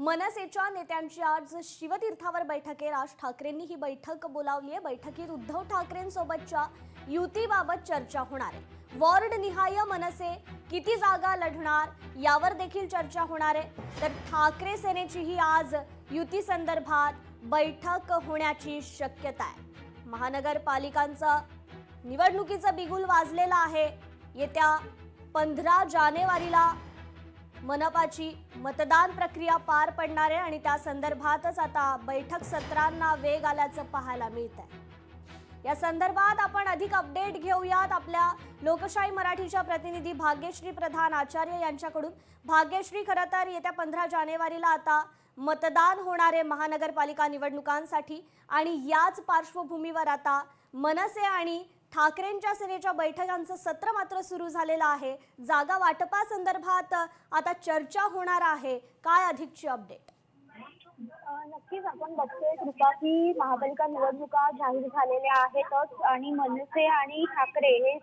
मनसेच्या नेत्यांची आज शिवतीर्थावर बैठक आहे। राज ठाकरेंनी ही बैठक बोलावली आहे। बैठकीत उद्धव ठाकरेंसोबतच्या युतीबाबत चर्चा होणार आहे। वॉर्ड निहाय मनसे किती जागा लढणार यावर देखील चर्चा होणार आहे। तर ठाकरे सेनेचीही आज युती संदर्भात बैठक होण्याची शक्यता आहे। महानगरपालिकांचा निवडणुकीचा बिगुल वाजलेला आहे। येत्या 15 जानेवारीला मनपाची मतदान प्रक्रिया पार पडणार आहे आणि त्या संदर्भातच आता बैठक सत्रांना वेग आल्याचं पाहायला मिळत आहे। या संदर्भात आपण अधिक अपडेट घेऊयात आपल्या लोकशाही मराठीच्या प्रतिनिधी भाग्यश्री प्रधान आचार्य यांच्याकडून। भाग्यश्री, खरं तर येत्या 15 जानेवारीला आता मतदान होणार आहे महानगरपालिका निवडणुकांसाठी आणि याच पार्श्वभूमीवर आता मनसे आणि ठाकरेंच्या सेनेच्या बैठकांचं सत्र मात्र सुरू झालेलं आहे। जागा वाटपासंदर्भात आता चर्चा होणार आहे। काय अधिकची अपडेट? नक्कीच आपण बघतोय कृपा की महापालिका निवडणुका जाहीर झालेल्या आहेतच आणि मनसे आणि ठाकरे हे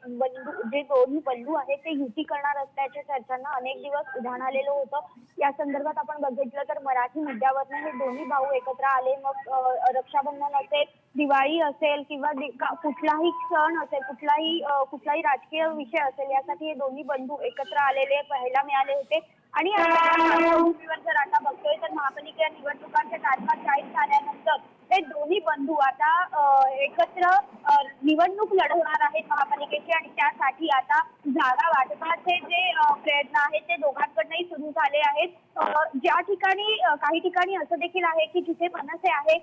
जे दोन्ही बंधू आहेत ते युती करणार असल्याच्या चर्चांना अनेक दिवस उधाण आलेलं होतं। या संदर्भात आपण बघितलं तर मराठी मुद्द्यावरनं हे दोन्ही भाऊ एकत्र आले। मग रक्षाबंधन असेल, दिवाळी असेल किंवा कुठलाही सण असेल, कुठलाही राजकीय विषय असेल, यासाठी हे दोन्ही बंधू एकत्र आलेले पाहायला मिळाले होते। आणि जर आता बघतोय तर महापालिका निवडणुकांच्या तारखा जाहीर झाल्यानंतर हे दोन्ही बंधू आता एकत्र निवडणूक लढवणार आहेत महापालिकेची आणि त्यासाठी आता जागा वाटपाचे जे प्रयत्न आहेत ते दोघांकडूनही सुरू झाले आहेत। ज्या ठिकाणी काही ठिकाणी असं देखील आहे की जिथे मनसे आहे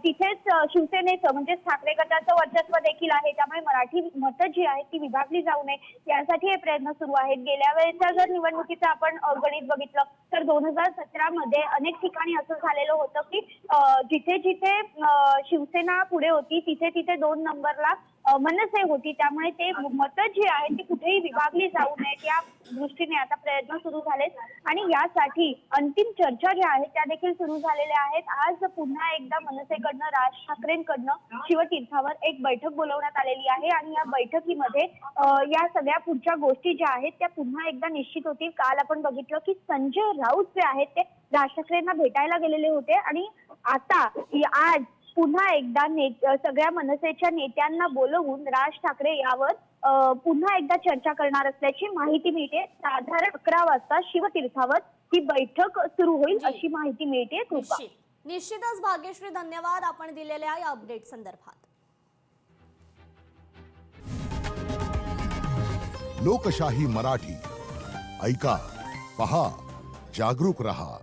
तिथेच शिवसेनेचं म्हणजे ठाकरे गटाचं वर्चस्व देखील आहे। त्यामुळे मराठी मतं जी आहेत ती विभागली जाऊ नये यासाठी हे प्रयत्न सुरू आहेत। गेल्या वेळेच्या जर निवडणुकीचं आपण गणित बघितलं तर 2017 मध्ये अनेक ठिकाणी असं झालेलं होतं की जिथे जिथे शिवसेना पुढे होती तिथे तिथे 2 नंबरला मनसे होती। त्यामुळे ते मतं जी आहेत ती कुठेही विभागली जाऊ नयेत या दृष्टीने आता प्रयत्न सुरू झालेत आणि यासाठी अंतिम चर्चा ज्या आहेत त्या देखील सुरू झालेल्या आहेत। आज पुन्हा एकदा मनसेकडनं राज ठाकरेंकडनं शिवतीर्थावर एक बैठक बोलवण्यात आलेली आहे आणि या बैठकीमध्ये या सगळ्या पुढच्या गोष्टी ज्या आहेत त्या पुन्हा एकदा निश्चित होतील। काल आपण बघितलं की संजय राऊत जे आहेत ते राज ठाकरेंना भेटायला गेलेले होते आणि आता आज पुन्हा एकदा सगळ्या मनसेच्या नेत्यांना बोलवून राज ठाकरे यावर पुन्हा एकदा चर्चा करणार असल्याची माहिती मिळते। साधारण 11 वाजता शिवतीर्थावर ही बैठक सुरू होईल अशी माहिती मिळते। निश्चितच भाग्यश्री, धन्यवाद आपण दिलेल्या या अपडेट संदर्भात। लोकशाही मराठी ऐका, पहा, जागरूक रहा।